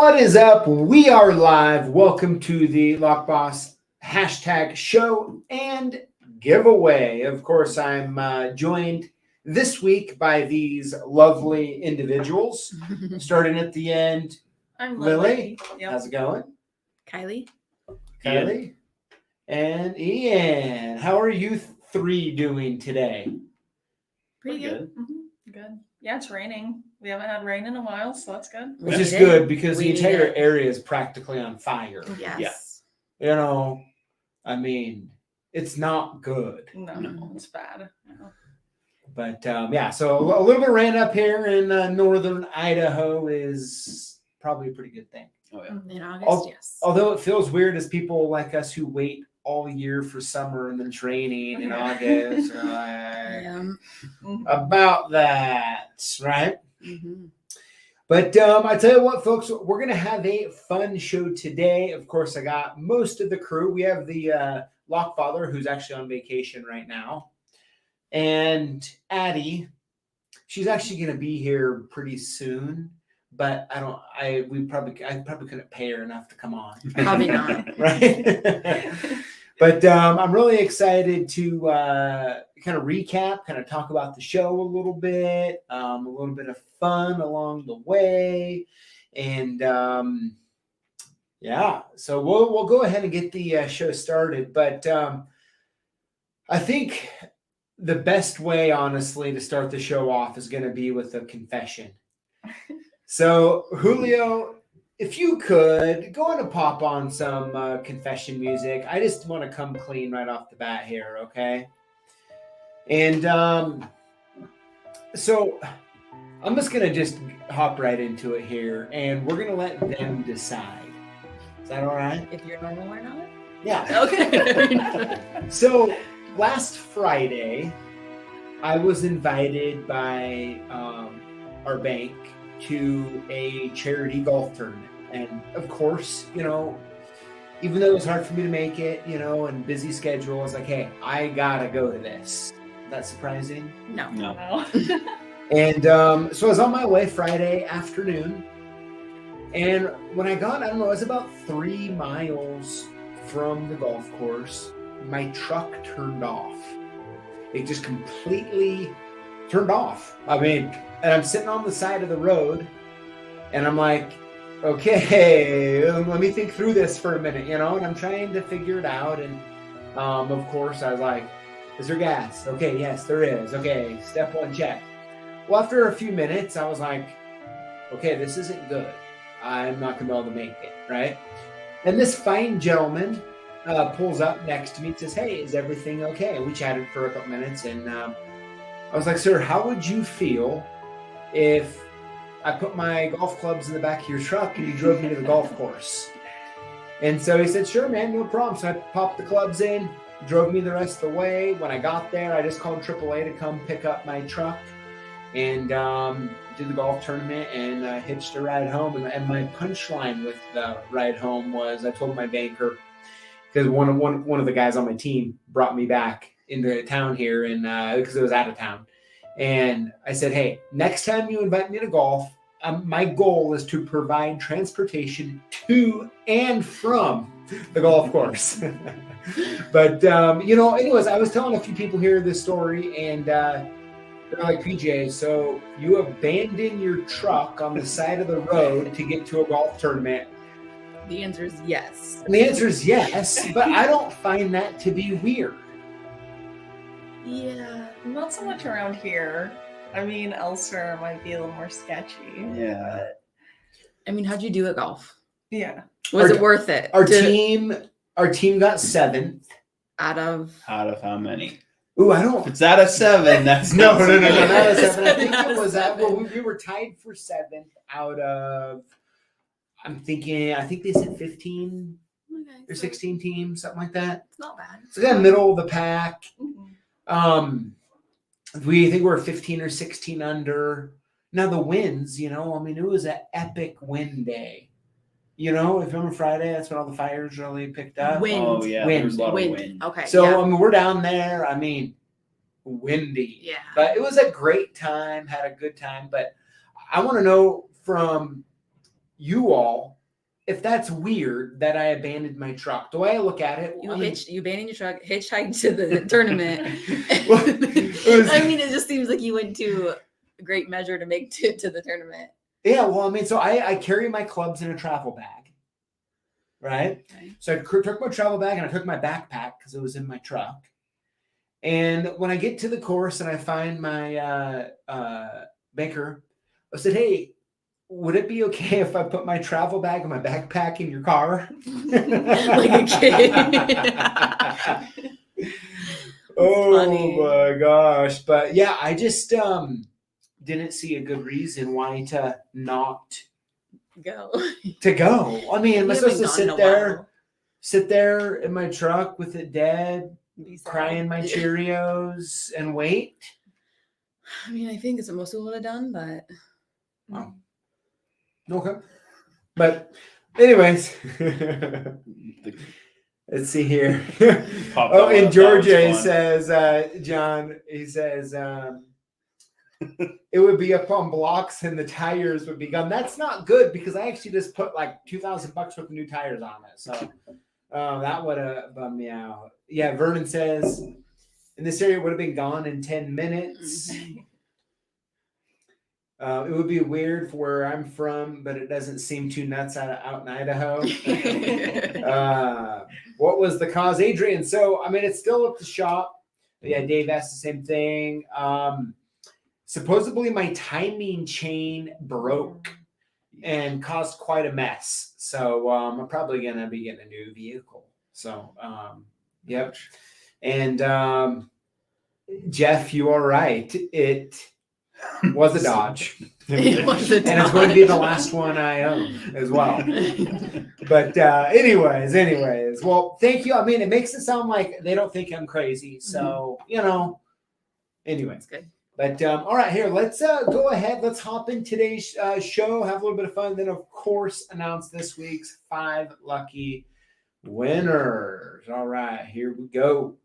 What is up? We are live. Welcome to the Lockboss hashtag show and giveaway. Of course, I'm joined this week by these lovely individuals. Starting at the end, I'm Lily. Yep. How's it going? Kylie. And Ian. How are you three doing today? Pretty good. Mm-hmm. Good. Yeah, it's raining. We haven't had rain in a while, so that's good. Which is good because the entire area is practically on fire. Yes. Yeah. You know, I mean, it's not good. No, it's bad. No. But yeah, so a little bit of rain up here in northern Idaho is probably a pretty good thing. Oh yeah. In August, yes. Although it feels weird as people like us who wait all year for summer and then it's raining in August. About that, right? Mm-hmm. But I tell you what, folks, we're going to have a fun show today. Of course, I got most of the crew. We have the Lockfather, who's actually on vacation right now. And Addie, she's actually going to be here pretty soon. But I probably couldn't pay her enough to come on. Probably not. Right? But I'm really excited to kind of recap, kind of talk about the show a little bit of fun along the way. And yeah, so we'll go ahead and get the show started. But I think the best way, honestly, to start the show off is going to be with a confession. So, Julio, if you could go on and pop on some confession music. I just want to come clean right off the bat here, okay? And so I'm just going to just hop right into it here, and we're going to let them decide. Is that all right? If you're normal or not? Yeah. Okay. So last Friday, I was invited by our bank to a charity golf tournament. And of course, you know, even though it was hard for me to make it, you know, and busy schedule, I was like, hey, I gotta go to this. Is that surprising? No. And so I was on my way Friday afternoon. And when I got, I don't know, it was about 3 miles from the golf course, my truck turned off. It just completely turned off. I mean, and I'm sitting on the side of the road, and I'm like, okay, let me think through this for a minute, you know, and I'm trying to figure it out. And of course, I was like, is there gas? Okay, yes, there is. Okay, step 1, check. Well, after a few minutes, I was like, okay, this isn't good. I'm not going to be able to make it, right? And this fine gentleman pulls up next to me and says, hey, is everything okay? We chatted for a couple minutes, and I was like, sir, how would you feel if I put my golf clubs in the back of your truck and you drove me to the golf course? And so he said, sure, man, no problem. So I popped the clubs in, drove me the rest of the way. When I got there, I just called AAA to come pick up my truck and did the golf tournament and hitched a ride home. And my punchline with the ride home was I told my banker, because one of the guys on my team brought me back into town here, and because it was out of town. And I said, hey, next time you invite me to golf, my goal is to provide transportation to and from the golf course. But, you know, anyways, I was telling a few people here this story, and they're like, PJ, so you abandon your truck on the side of the road to get to a golf tournament? The answer is yes. And the answer is yes, but I don't find that to be weird. Yeah. Not so much around here. I mean, elsewhere might be a little more sketchy. Yeah. But I mean, how'd you do at golf? yeah. Was it worth it? Our team got 7th. Out of how many? Ooh, I don't. If it's out of 7, that's No, not not so out of good. 7. I think it was we were tied for 7th out of. I think they said 15 or 16 teams, something like that. It's not bad. So kind of middle of the pack. Mm-hmm. We think we're 15 or 16 under. Now the wins, you know, I mean, it was an epic win day. You know, if you remember Friday, that's when all the fires really picked up. Wind. Oh, yeah. Wind. There's a lot of Wind. wind. Okay. So, yeah. I mean, we're down there. I mean, windy. Yeah. But it was a great time, had a good time. But I want to know from you all if that's weird that I abandoned my truck. The way I look at it, You abandoned your truck, hitchhiked to the tournament. Well, I mean, it just seems like you went to a great measure to make to the tournament. Yeah, well, I mean, so I carry my clubs in a travel bag, right? Okay. So I took my travel bag and I took my backpack because it was in my truck. And when I get to the course and I find my banker, I said, "Hey, would it be okay if I put my travel bag and my backpack in your car?" Like a kid. Oh funny. my gosh. But yeah, I just didn't see a good reason why to not Go. go. I mean, am I You supposed to haven't gone in a sit there in my truck with it dead, while. crying my Cheerios and wait? I mean, I think it's what most people would have done, but Wow. Okay. But anyways, let's see here. Oh, in Georgia, he says, John, he says, it would be up on blocks and the tires would be gone. That's not good because I actually just put like $2,000 worth of new tires on it. So that would have bummed me out. Yeah, Vernon says, in this area, it would have been gone in 10 minutes. It would be weird for where I'm from, but it doesn't seem too nuts out in Idaho. What was the cause, Adrian? So, I mean, it's still up to shop. But yeah, Dave asked the same thing. Supposedly, my timing chain broke and caused quite a mess. So, I'm probably going to be getting a new vehicle. So, yep. And Jeff, you are right. It was a Dodge. It was a And it's going to be the last one I own as well. But anyways, well, thank you. I mean, it makes it sound like they don't think I'm crazy. So, anyways. Good. But all right, here, let's go ahead. Let's hop in today's show, have a little bit of fun. Then, of course, announce this week's 5 lucky winners. All right, here we go.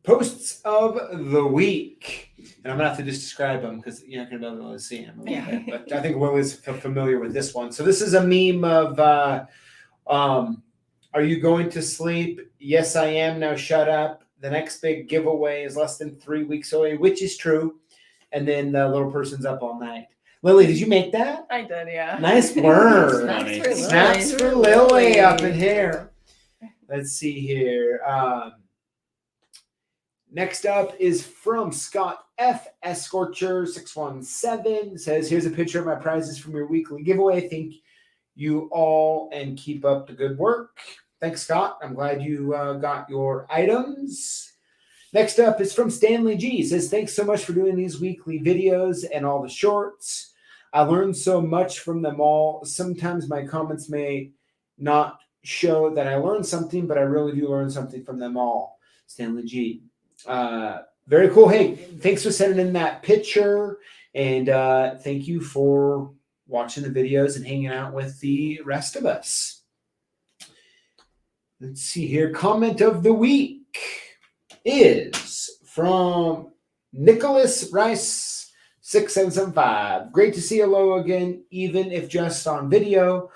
Posts of the week. And I'm going to have to just describe them because you're not going to be able to see them. Yeah. But I think Willie's familiar with this one. So this is a meme of, are you going to sleep? Yes, I am. Now shut up. The next big giveaway is less than 3 weeks away, which is true. And then the little person's up all night. Lily, did you make that? I did, yeah. Nice work. Snaps for Lily up in here. Let's see here. Next up is from Scott F. Escorcher 617. Says, here's a picture of my prizes from your weekly giveaway. Thank you all and keep up the good work. Thanks, Scott. I'm glad you got your items. Next up is from Stanley G. Says, thanks so much for doing these weekly videos and all the shorts. I learned so much from them all. Sometimes my comments may not show that I learned something, but I really do learn something from them all. Stanley G. Very cool. Hey, thanks for sending in that picture. And thank you for watching the videos and hanging out with the rest of us. Let's see here. Comment of the week is from Nicholas Rice 6775. Great to see Aloha again, even if just on video.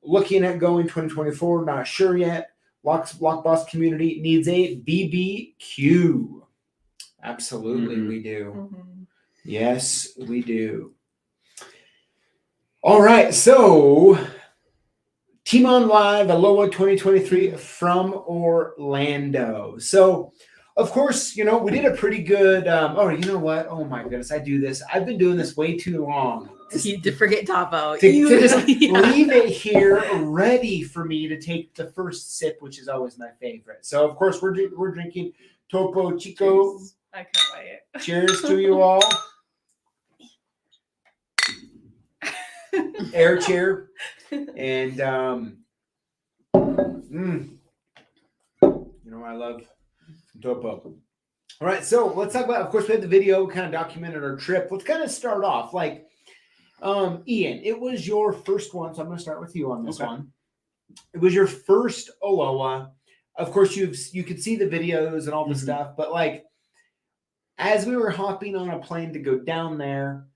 Looking at going 2024, not sure yet. Lockboss community needs a BBQ. Absolutely, we do. Mm-hmm. Yes, we do. All right, so Team On Live, Aloha 2023 from Orlando. So, of course, we did a pretty good, you know what? Oh my goodness, I do this. I've been doing this way too long. To forget Topo. To just leave it here ready for me to take the first sip, which is always my favorite. So, of course, we're drinking Topo Chico. Cheers. I can't wait. Cheers to you all. Air cheer. And, I love Topo. All right, so let's talk about, of course, we had the video, kind of documented our trip. Let's kind of start off. Ian, it was your first one, so I'm going to start with you on this one. It was your first Aloha. Of course, you could see the videos and all the stuff, but as we were hopping on a plane to go down there,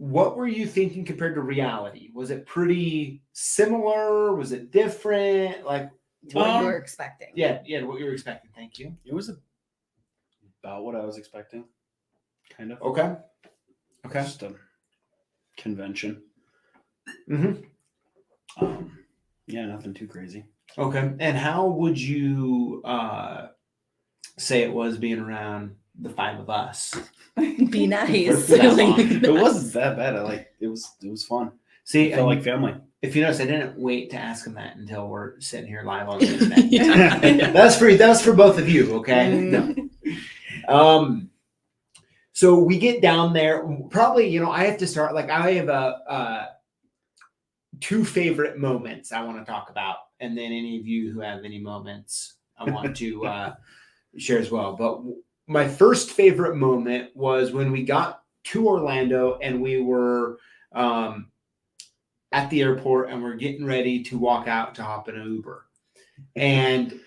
what were you thinking compared to reality? Was it pretty similar? Was it different? Like What you were expecting. yeah, what you were expecting. Thank you. It was about what I was expecting, kind of. Okay. Just a convention. Mm-hmm. Yeah, nothing too crazy. Okay. And how would you say it was being around the five of us? Be nice. For that long. It wasn't that bad. It was fun. See, It felt like family. if you notice, I didn't wait to ask him that until we're sitting here live on the internet. Yeah. That's for both of you, okay? No. So we get down there. Probably, I have to start. Like, I have two favorite moments I want to talk about, and then any of you who have any moments I want to share as well. But my first favorite moment was when we got to Orlando and we were at the airport and we're getting ready to walk out to hop in an Uber. And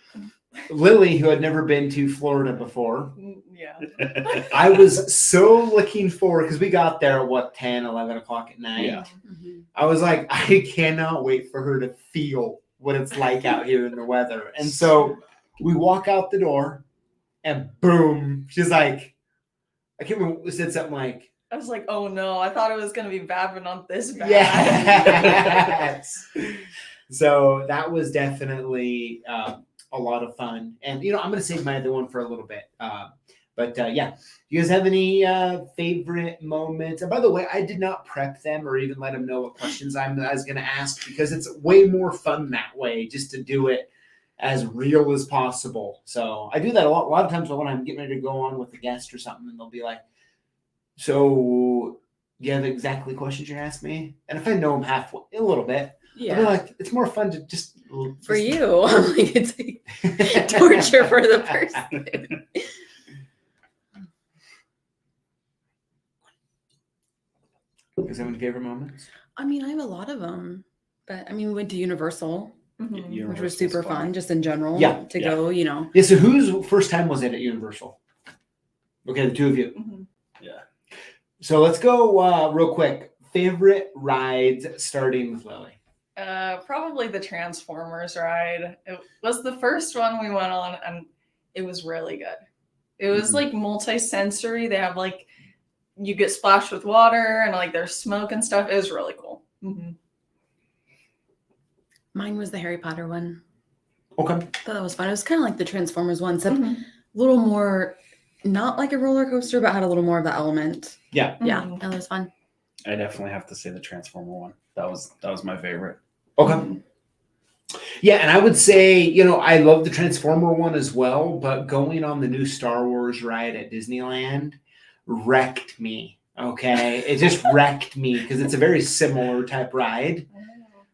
Lily, who had never been to Florida before, Yeah. I was so looking forward because we got there at 10, 11 o'clock at night. Yeah. Mhm. I was like, I cannot wait for her to feel what it's like out here in the weather. And so we walk out the door and boom, she's like, I can't remember, said something like, I was like, oh no, I thought it was gonna be bad, but not this bad. yes. So that was definitely a lot of fun. And, I'm going to save my other one for a little bit. But yeah, do you guys have any favorite moments? And by the way, I did not prep them or even let them know what questions I was going to ask because it's way more fun that way, just to do it as real as possible. So I do that a lot of times when I'm getting ready to go on with a guest or something, and they'll be like, so you have exactly questions you're asking me? And if I know them halfway, a little bit, I'll be like, it's more fun to just For you, I'm like, it's like torture for the person. You guys have any favorite moments? I mean, I have a lot of them, but I mean, we went to Universal, Mhm. which was super fun, just in general. Yeah, to yeah. go, Yeah, so whose first time was it at Universal? Okay, the two of you. Mhm. Yeah. So let's go real quick. Favorite rides, starting with Lily. Probably the Transformers ride. It was the first one we went on, and it was really good. It was like multi-sensory. They have like, you get splashed with water and like there's smoke and stuff. It was really cool. Mm-hmm. Mine was the Harry Potter one. Okay. I thought that was fun. It was kind of like the Transformers one, except Mhm. a little more, not like a roller coaster, but had a little more of the element. Yeah. Yeah, Mhm. that was fun. I definitely have to say the Transformer one. That was my favorite. Okay. Yeah, and I would say, I love the Transformer one as well, but going on the new Star Wars ride at Disneyland wrecked me. Okay. It just wrecked me because it's a very similar type ride.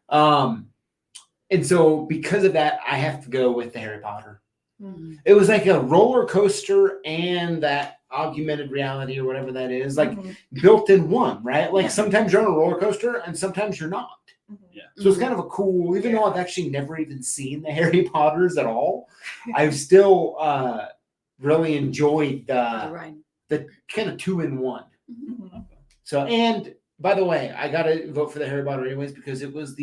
And so because of that, I have to go with the Harry Potter. Mhm. It was like a roller coaster and that augmented reality or whatever that is, like Mhm. built in one, right? Like Yeah. sometimes you're on a roller coaster and sometimes you're not. Mhm. Yeah. So it's kind of a cool, even though I've actually never even seen the Harry Potters at all, I've still really enjoyed The ride. the kind of 2-in-1. Mhm. So, and by the way, I got to vote for the Harry Potter anyways because it was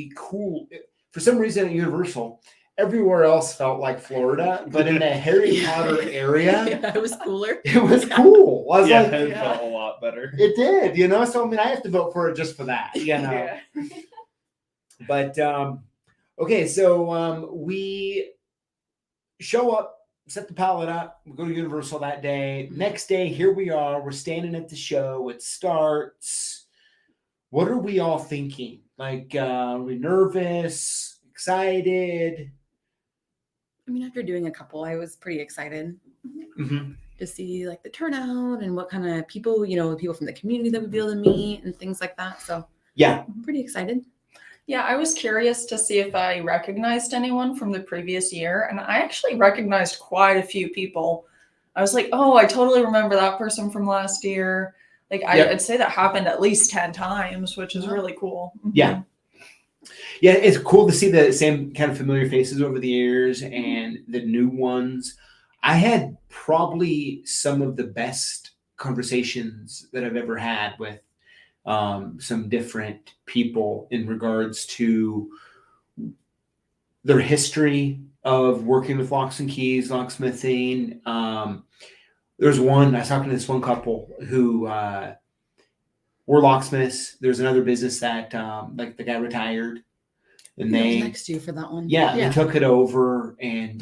for some reason at Universal, everywhere else felt like Florida, but in the Harry Potter area, Yeah, it was cooler. it was cool. I was Yeah, like, it yeah. felt a lot better. it did, So, I mean, I have to vote for it just for that, Yeah. But, okay, so we show up, set the pallet up, we go to Universal that day. Next day, here we are. We're standing at the show. It starts. What are we all thinking? Like, are we nervous, excited? I mean, after doing a couple, I was pretty excited Mm-hmm. to see like the turnout and what kind of people, people from the community that we'd be able to meet and things like that. So Yeah. I'm pretty excited. Yeah, I was curious to see if I recognized anyone from the previous year, and I actually recognized quite a few people. I was like, oh, I totally remember that person from last year. Like, Yep. I'd say that happened at least 10 times, which is really cool. Mhm. Yeah. Yeah, it's cool to see the same kind of familiar faces over the years and the new ones. I had probably some of the best conversations that I've ever had with some different people in regards to their history of working with locks and keys, locksmithing. There's one, I was talking to this one couple who were locksmiths. There's another business that like the guy retired and I was they next to you for that one. yeah, they took it over, and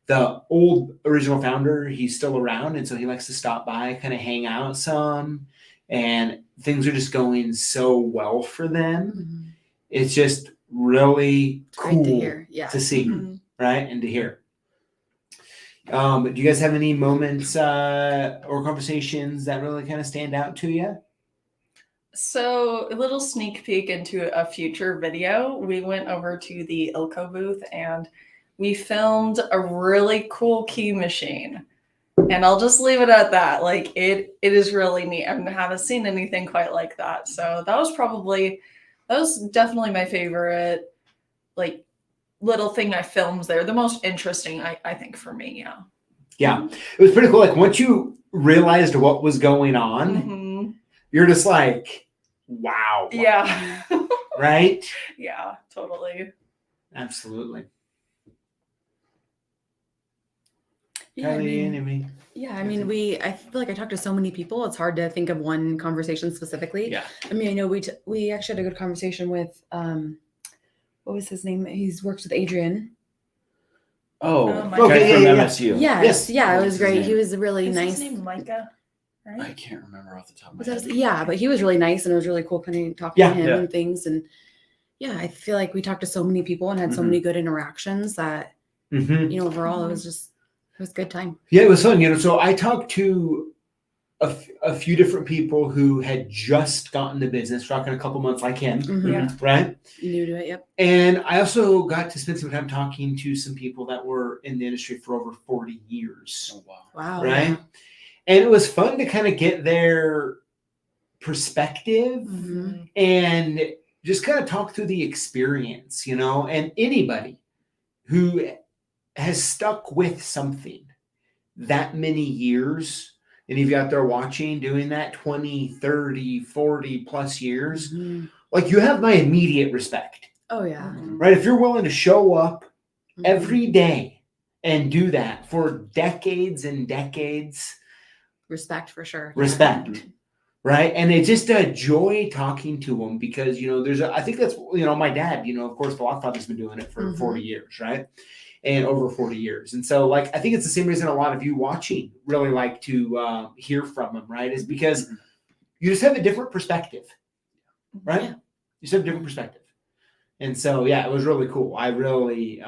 the old original founder, he's still around, and so he likes to stop by, kind of hang out some, and things are just going so well for them. Mhm. It's just really It's great cool to hear. Yeah. to see, Mhm. right, and to hear. Do you guys have any moments or conversations that really kind of stand out to you? So, a little sneak peek into a future video. We went over to the ILCO booth and we filmed a really cool key machine. And I'll just leave it at that. Like it is really neat. I haven't seen anything quite like that. So that was definitely my favorite, like, little thing I filmed there. The most interesting, I think, for me. Yeah. Yeah, it was pretty cool. Like once you realized what was going on, Mhm. you're just like, wow. Yeah. Right? Yeah, totally. Absolutely. Yeah, I Kylie, mean, anyway. yeah, I mean, I feel like I talked to so many people. It's hard to think of one conversation specifically. Yeah. I mean, I know we actually had a good conversation with what was his name? He's works with Adrian. Oh, my the guy Okay, from yeah, yeah. MSU. Yes, yeah, What it was was his great. name? He was really Is nice. his name Micah? I Right? can't remember off the top of my Was head. that yeah, but he was really nice and it was really cool kind of talking Yeah. to him Yeah. and things. And yeah, I feel like we talked to so many people and had so Mhm. many good interactions that, Mm-hmm. you know, overall it was a good time. Yeah, it was fun. So I talked to a few different people who had just gotten the business, talking a couple months like him, Mhm. Yeah. right? New to it, yep. And I also got to spend some time talking to some people that were in the industry for over 40 years, Oh, wow. Wow. right? Yeah. And it was fun to kind of get their perspective Mhm. and just kind of talk through the experience, and anybody who has stuck with something that many years, and if you're out there watching, doing that 20, 30, 40 plus years, Mhm. like you have my immediate respect, Oh yeah. Mhm. right? If you're willing to show up Mhm. every day and do that for decades and decades, Respect for sure. respect. Yeah. Right. And it's just a joy talking to them because, I think that's, my dad, of course, the Lockfather's been doing it for Mhm. 40 years, right? And over 40 years. And so, I think it's the same reason a lot of you watching really like to hear from him, right? Is because Mhm. you just have a different perspective, right? Yeah. You just have a different perspective. And so, yeah, it was really cool. I really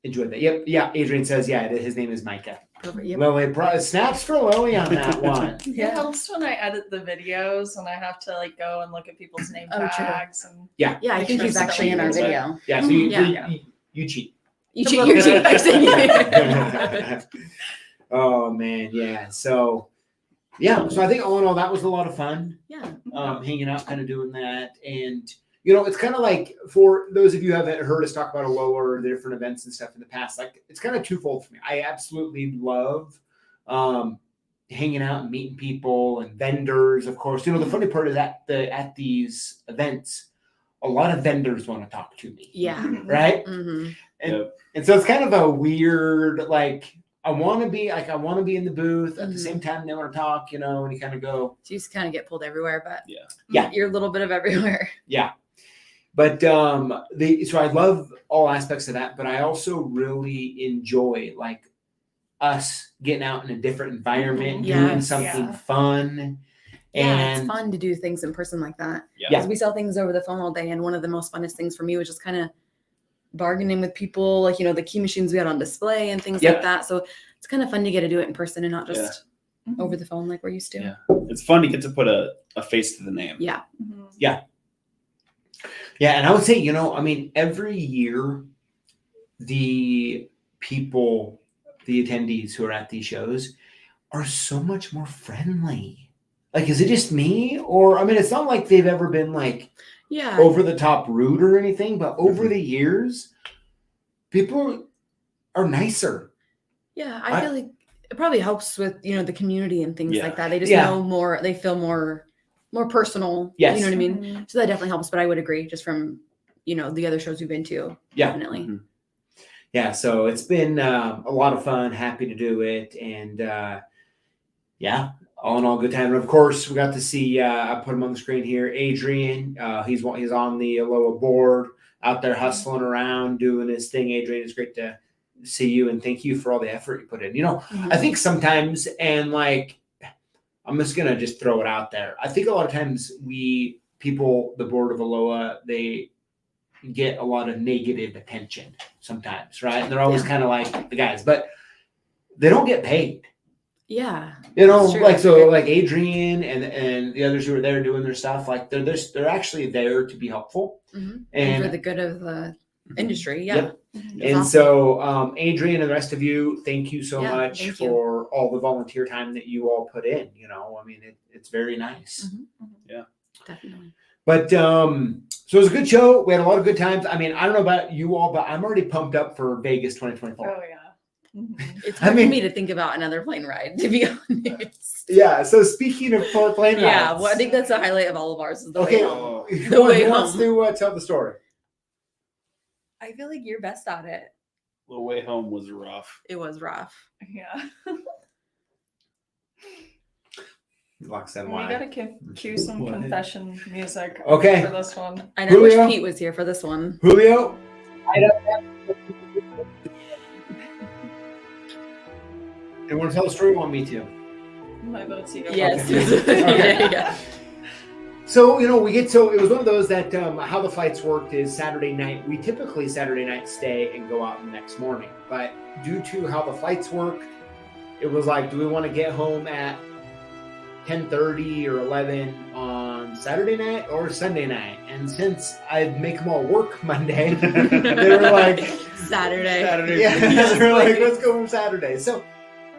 enjoyed that. Yep. Yeah. Adrian says, yeah, his name is Micah. Perfect. Yep. Lily, snaps for Lily on that one. It Yeah. helps when I edit the videos and I have to go and look at people's name Oh, true. tags and Yeah. Yeah, I Make think sure he's it's actually in our spelled video. Yeah. So you, Yeah. you cheat. You cheat. You're cheating. Oh man, yeah. So I think all in all, that was a lot of fun. Yeah. Hanging out, kind of doing that, and it's kind of like for those of you who haven't heard us talk about ALOA or the different events and stuff in the past, like it's kind of twofold for me. I absolutely love hanging out and meeting people and vendors, of course. The funny part is that at these events, a lot of vendors want to talk to me. Yeah. Right. Mm-hmm. And so it's kind of a weird, I want to be in the booth at the Mhm. same time they want to talk, and you kind of go, So you just kind of get pulled everywhere, but Yeah. you're a little bit of everywhere. yeah. But so I love all aspects of that, but I also really enjoy us getting out in a different environment, doing Yes. something Yeah. fun. Yeah, And it's fun to do things in person like that. Yeah. Because we sell things over the phone all day, and one of the most funnest things for me was just kind of bargaining with people, the key machines we had on display and things Yep. like that. So it's kind of fun to get to do it in person and not just Mhm. over the phone like we're used to. Yeah. It's fun to get to put a face to the name. Yeah. Mhm. Yeah, and I would say, every year the people, the attendees who are at these shows are so much more friendly. Is it just me? Or, it's not like they've ever been Yeah. over the top rude or anything, but over the years, people are nicer. Yeah. I feel like it probably helps with, the community and things Yeah. like that. They just Yeah. know more, they feel more more personal. Yes. You know what I mean? Mhm. So that definitely helps. But I would agree, just from the other shows we've been to. Yeah. Definitely. Mhm. Yeah, so it's been a lot of fun. Happy to do it, and yeah, all in all, good time. And of course, we got to see. I put him on the screen here. Adrian, he's on the ALOA board, out there hustling around, doing his thing. Adrian, it's great to see you, and thank you for all the effort you put in. I think sometimes, and like, I'm just gonna just throw it out there. I think a lot of times the board of ALOA, they get a lot of negative attention sometimes, right? And they're always kind of like the guys, but they don't get paid. Yeah. That's true. That's good. Like Adrian and the others who are there doing their stuff, like they're actually there to be helpful and for the good of the industry. Yeah. Yep. That's And awesome. so Adrian and the rest of you, thank you so much thank you. for all the volunteer time that you all put in. I mean, it's very nice. Definitely. But so it was a good show. We had a lot of good times. I mean, I don't know about you all, but I'm already pumped up for Vegas 2024. Oh yeah. Mhm. It's hard for me to think about another plane ride, to be honest. Yeah. So speaking of plane rides, Yeah, well, I think that's the highlight of all of ours. Is the okay. way home. Who way wants home. to tell the story? I feel like you're best at it. The way home was rough. It was rough. Yeah. Locks and We wine. gotta cue some What? confession music. Okay. For this one. I know Julio? wish Pete was here for this one. Julio. You want to tell the story? You want me to? My vote's you. Yes. Okay. yeah. So, it was one of those that how the flights worked is Saturday night. We typically Saturday night stay and go out the next morning. But due to how the flights work, it was like, do we want to get home at 10:30 or 11 on Saturday night or Sunday night? And since I'd make them all work Monday, they were like, Saturday. yeah, they were like, let's go from Saturday. So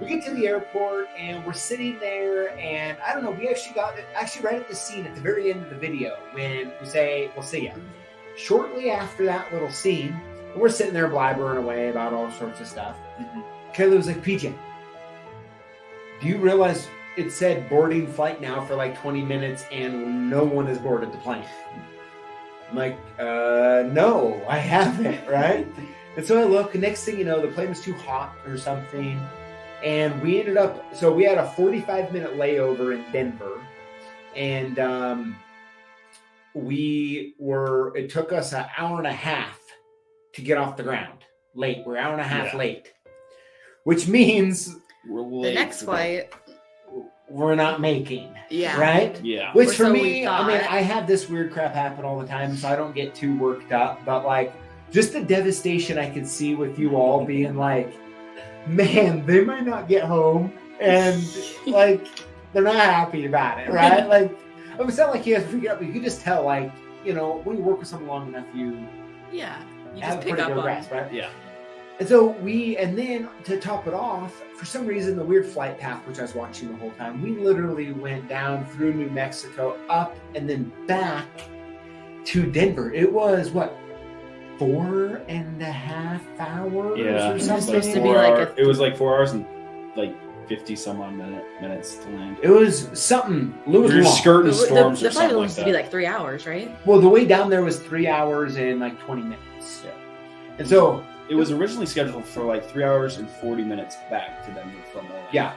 we get to the airport and we're sitting there, and I don't know, we actually got right at the scene at the very end of the video when we say, we'll see ya. Shortly after that little scene, we're sitting there blabbering away about all sorts of stuff. Kayla was like, PJ, do you realize it said boarding flight now for like 20 minutes and no one has boarded the plane? I'm like, no, I haven't, right? And so I look, and next thing you know, the plane was too hot or something. And we ended up, so we had a 45-minute layover in Denver. And it took us an hour and a half to get off the ground. Late. We're an hour and a half late. Which means We're late. The next flight. we're not making. Yeah. Right? Yeah. Which Or for so me, we I mean, thought. I have this weird crap happen all the time, so I don't get too worked up. But like, just the devastation I could see with you all being like, man, they might not get home, and like, they're not happy about it, right? Like, it's not like you have to figure out, but you can just tell, like, when you work with someone long enough, you Yeah. You have just a pick pretty up good on grasp, right? Yeah. And so and then to top it off, for some reason, the weird flight path, which I was watching the whole time, we literally went down through New Mexico, up, and then back to Denver. It was, what, 4.5 hours Yeah. or It was something? supposed to be like It was like 4 hours and like 50 some odd minutes to land. It was something. It was You're long. skirting The storms flight or was something supposed like to be that. like 3 hours, right? Well, the way down there was 3 hours and like 20 minutes. Yeah. And so, It was originally scheduled for like 3 hours and 40 minutes back to Denver from Orlando. yeah.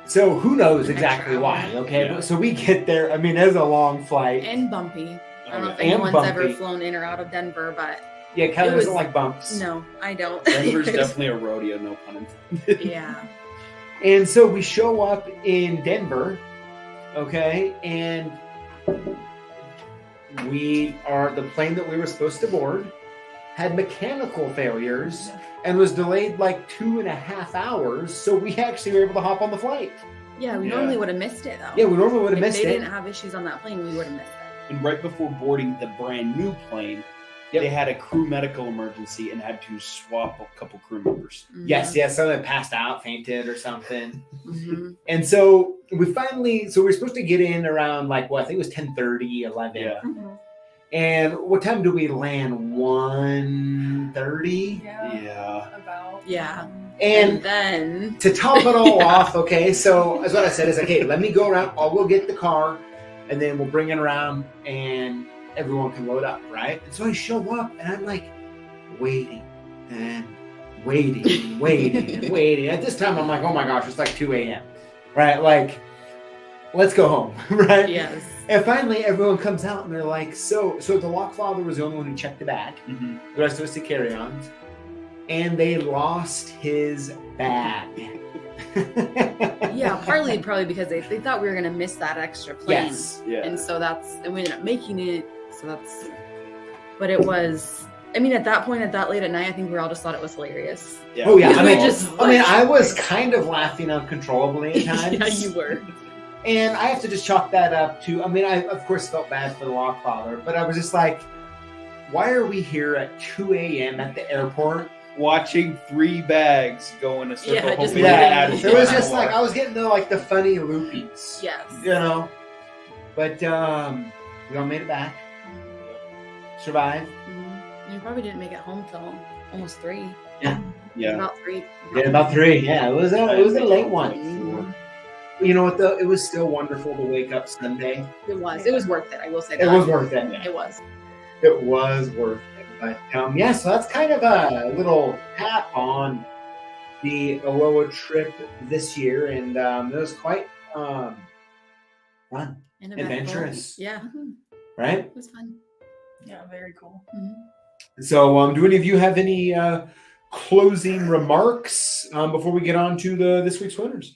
So who knows An exactly extra why? hour. Okay. Yeah. So we get there. I mean, it was a long flight. And bumpy. I don't know if And anyone's bumpy. ever flown in or out of Denver, but Yeah, Kelly It doesn't was- like bumps. no, I don't. Denver's definitely a rodeo, no pun intended. Yeah. And so we show up in Denver, okay, and the plane that we were supposed to board had mechanical failures and was delayed like 2.5 hours. So we actually were able to hop on the flight. Yeah, we Yeah. normally would have missed it though. Yeah, we normally would have If missed they it. didn't have issues on that plane, we would have missed it. And right before boarding the brand new plane, Yep. they had a crew medical emergency and had to swap a couple crew members. Yes, someone passed out, fainted or something. Mm-hmm. And so we were supposed to get in around like, well, I think it was 10:30, 11. Yeah. Mhm. And what time do we land? 1:30? Yeah. Yeah. About. Yeah. And And then to top it all Yeah. off, okay, so as what I said is, okay, let me go around. I'll go get the car. and then we'll bring it around and everyone can load up, right? And so I show up and I'm like waiting and waiting and waiting and waiting. At this time, I'm like, oh my gosh, it's like 2 a.m., right? Like, let's go home, right? Yes. And finally, everyone comes out and they're like, so the lock father was the only one who checked the bag. Mm-hmm. The rest of us did carry-ons. And they lost his bag. Yeah, partly probably because they thought we were going to miss that extra plane. Yes. Yeah. And so and we ended up making it. But it was, I mean, at that point, at that late at night, I think we all just thought it was hilarious. Yeah. Oh, yeah. Because I we mean, just, I was kind of laughing uncontrollably at times. Yeah, you were. And I have to just chalk that up to, I mean, I of course felt bad for the lock father, but I was just like, why are we here at 2 a.m. at the airport? Watching 3 bags go in a circle. Yeah, just hopefully waiting. get out of It was the just door. like, I was getting the funny loopies, Yes. you know? But we all made it back. Survived. Mm-hmm. You probably didn't make it home till almost 3. Yeah. About 3. Yeah, about 3. Yeah, it was a late one. You know what though? It was still wonderful to wake up Sunday. It was worth it. I will say that. It was worth it. It was. It was worth it. But yeah, so that's kind of a little tap on the Aloha trip this year, and it was quite fun, And adventurous, Yeah. right? It was fun. Yeah, very cool. Mm-hmm. So, do any of you have any closing remarks before we get on to this week's winners?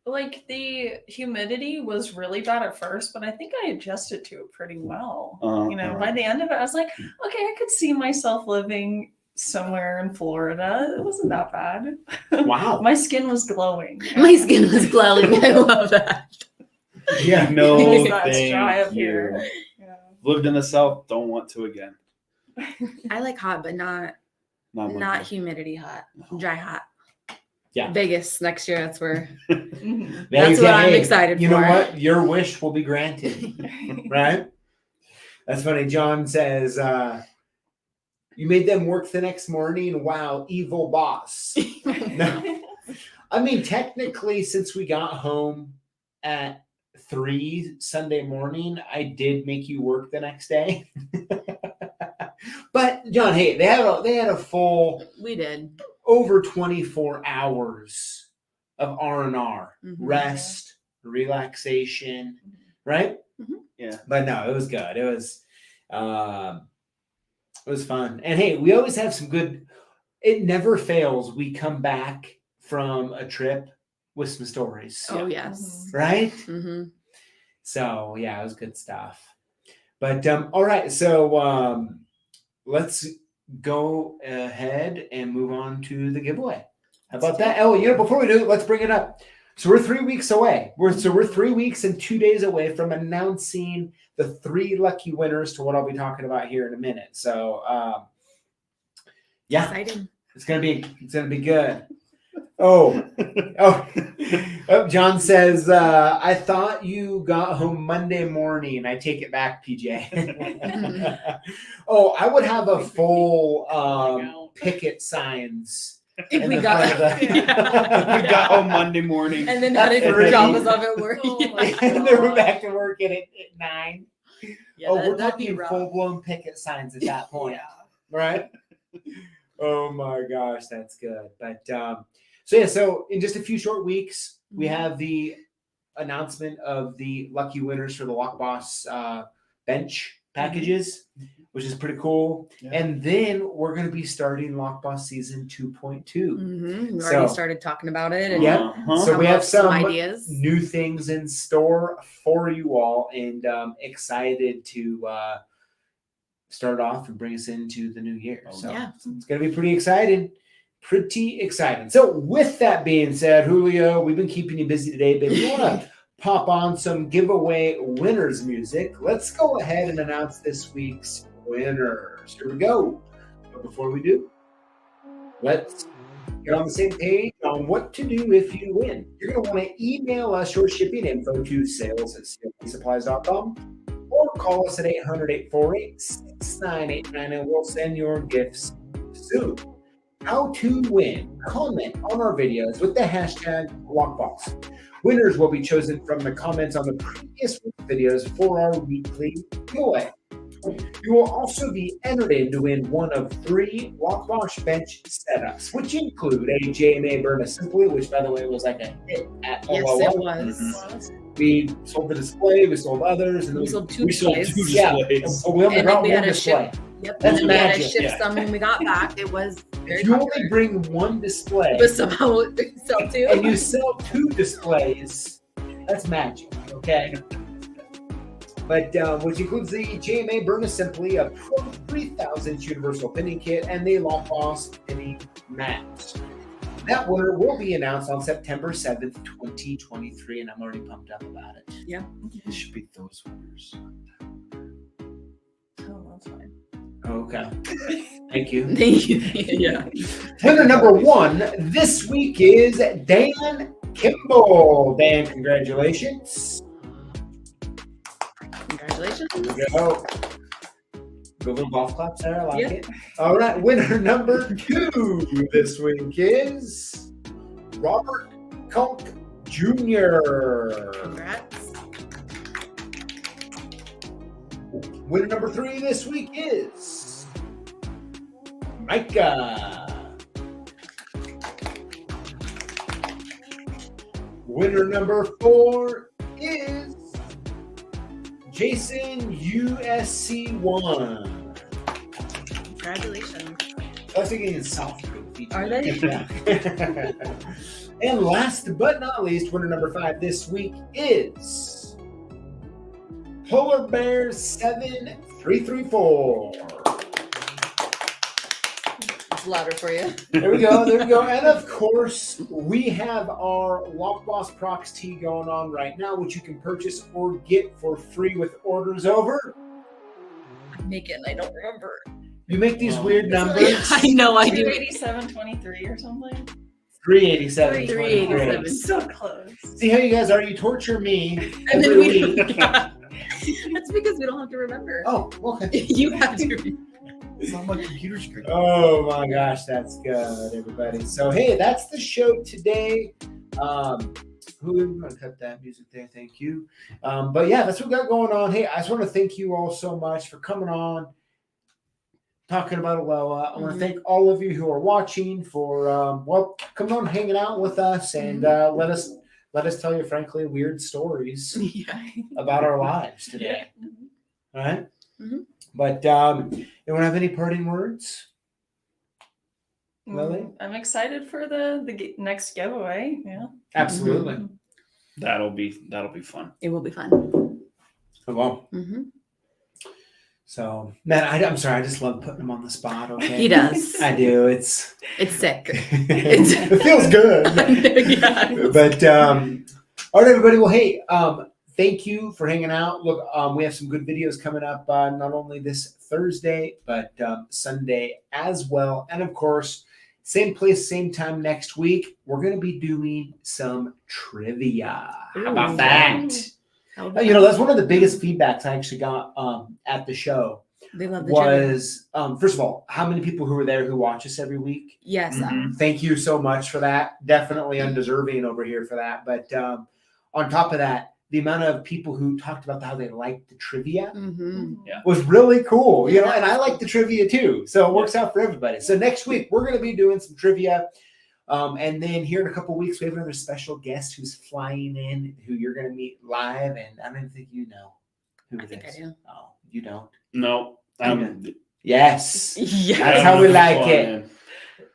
Like the humidity was really bad at first, but I think I adjusted to it pretty well. You know, by the end of it, I was like, okay, I could see myself living somewhere in Florida. It wasn't that bad. Wow. My skin was glowing. My skin was glowing. I love that. Yeah. No, It's not thank dry up you. here. Yeah. Lived in the South, don't want to again. I like hot, but not Not humidity hot. Dry hot. Yeah. Vegas next year. That's where. Mhm. That's what I'm excited You for. know what? Your wish will be granted. Right? That's funny. John says, you made them work the next morning. Wow, evil boss. No. I mean, technically, since we got home at 3 Sunday morning, I did make you work the next day. But John, hey, they had a full We did. over 24 hours of R&R, Mhm. rest, relaxation, right? Yeah. But no, it was good. It was fun. And hey, we always have some good, it never fails. We come back from a trip with some stories, Oh yes. right? Mm-hmm. So yeah, it was good stuff. But all right, so let's go ahead and move on to the giveaway. How about that? Oh, before we do it, let's bring it up. So we're 3 weeks away. We're 3 weeks and 2 days away from announcing the 3 lucky winners to what I'll be talking about here in a minute. So yeah, Exciting. it's gonna be good. Oh, John says, I thought you got home Monday morning. I take it back, PJ. Oh, I would have a full picket signs. If in we the got, front of the- We got home Monday morning. and then had it That's drop right. us off at work. Oh my And then we're back to work at 9. Yeah, We're that'd be talking rough. full-blown picket signs at that point, Yeah. right? Oh my gosh, that's good. But so in just a few short weeks, we have the announcement of the lucky winners for the Lockboss bench packages, which is pretty cool. Yeah. And then we're going to be starting Lockboss season 2.2. Mm-hmm. We already So- started talking about it. And Yep. Uh-huh. So we have some ideas. new things in store for you all, and excited to start off and bring us into the new year. Oh, So yeah. it's going to be pretty exciting. So with that being said, Julio, we've been keeping you busy today, but if you want to pop on some giveaway winners music, let's go ahead and announce this week's winners. Here we go. But before we do, let's get on the same page on what to do if you win. You're going to want to email us your shipping info to sales@CLKsupplies.com or call us at 800-848-6989 and we'll send your gifts soon. How to win. Comment on our videos with the hashtag Lockboss. Winners will be chosen from the comments on the previous week's videos for our weekly giveaway. You will also be entered in to win one of 3 Lockboss bench setups, which include a JMA Burn Simply, which by the way was like a hit at Yes, ALOA. it was. We sold the display, we sold others, and We then sold 2 We sold displays. 2 Yeah. displays. we only And brought we one had a display. Yep. That's and then we had to magic. ship Yeah. some when we got back. It was very If you only popular. bring one display But somehow sell 2. and you sell 2 displays, that's magic, okay? But which includes the JMA Burn Simply, a Pro 3000 Universal Pinning Kit, and the Lockboss Pinning Mat. That winner will be announced on September 7th, 2023, and I'm already pumped up about it. It should be those winners. Oh, that's fine. Okay. Thank you. Yeah. Winner number 1 this week is Dan Kimball. Dan, congratulations. Congratulations. There you go. Good little golf claps there. I like Yeah. it. All right. Winner number 2 this week is Robert Culp Jr. Congrats. Winner number 3 this week is Micah. Winner number 4 is Jason USC1. Congratulations. That's getting soft. Are they? Yeah. And last but not least, winner number 5 this week is Polar Bear 7334. It's louder for you. There we go. There we go. And of course, we have our Lockboss Prox tee going on right now, which you can purchase or get for free with orders over. Make it, and I don't remember. You make these weird numbers. I know I do. 287.23 or something. 387. 387. So close. See how you guys are? You torture me And then every we week. That's because we don't have to remember. Oh, okay. You have to. It's on my computer screen. Oh my gosh, that's good, everybody. So hey, that's the show today. Who gonna cut that music there? Thank you. But yeah, that's what we got going on. Hey, I just want to thank you all so much for coming on, talking about Aloha. I want to thank all of you who are watching for coming on, hanging out with us, and let us tell you frankly weird stories Yeah. about our lives today. All right. Mhm. But anyone have any parting words? Lily? I'm excited for the next giveaway. Yeah. Absolutely. That'll be fun. It will be fun. Well, Mm-hmm. so man, I'm sorry. I just love putting him on the spot. Okay, He does. I do. It's sick. it feels good. Yeah. But all right, everybody. Well, hey, thank you for hanging out. Look, we have some good videos coming up. Not only this Thursday, but Sunday as well. And of course, same place, same time next week. We're going to be doing some trivia. How about Ooh. that? You know, that's one of the biggest feedbacks I actually got at the show. They love the trivia. Was first of all, how many people who were there who watch us every week? Yes. Mhm. Thank you so much for that. Definitely undeserving over here for that. But on top of that, the amount of people who talked about how they liked the trivia Mm-hmm. was really cool. You know, Yeah. and I like the trivia too. So it works out for everybody. So next week we're going to be doing some trivia. And then here in a couple weeks, we have another special guest who's flying in, who you're going to meet live. And I don't even think you know who I it think I is. do. Oh, you don't? No. Yes. Yeah. That's how we like fun, it. man.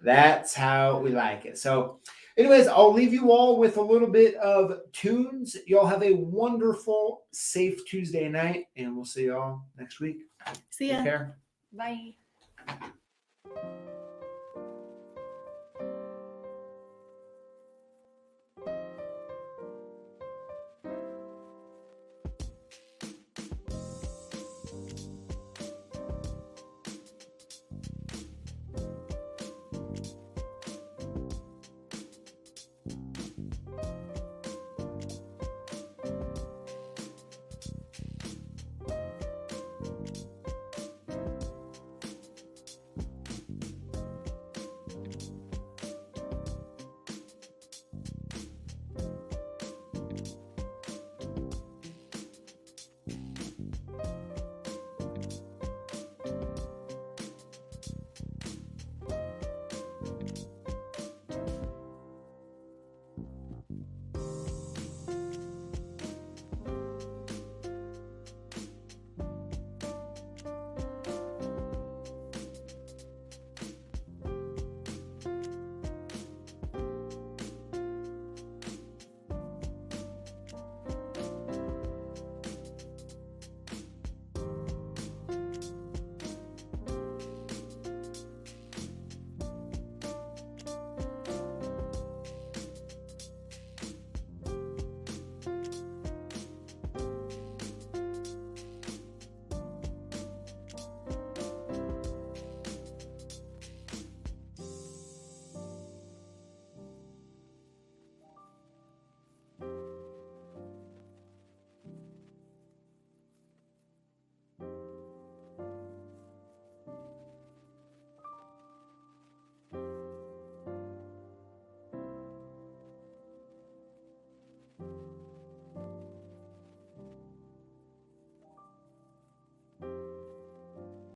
That's how we like it. So, anyways, I'll leave you all with a little bit of tunes. Y'all have a wonderful, safe Tuesday night, and we'll see y'all next week. See Take ya. care. Bye.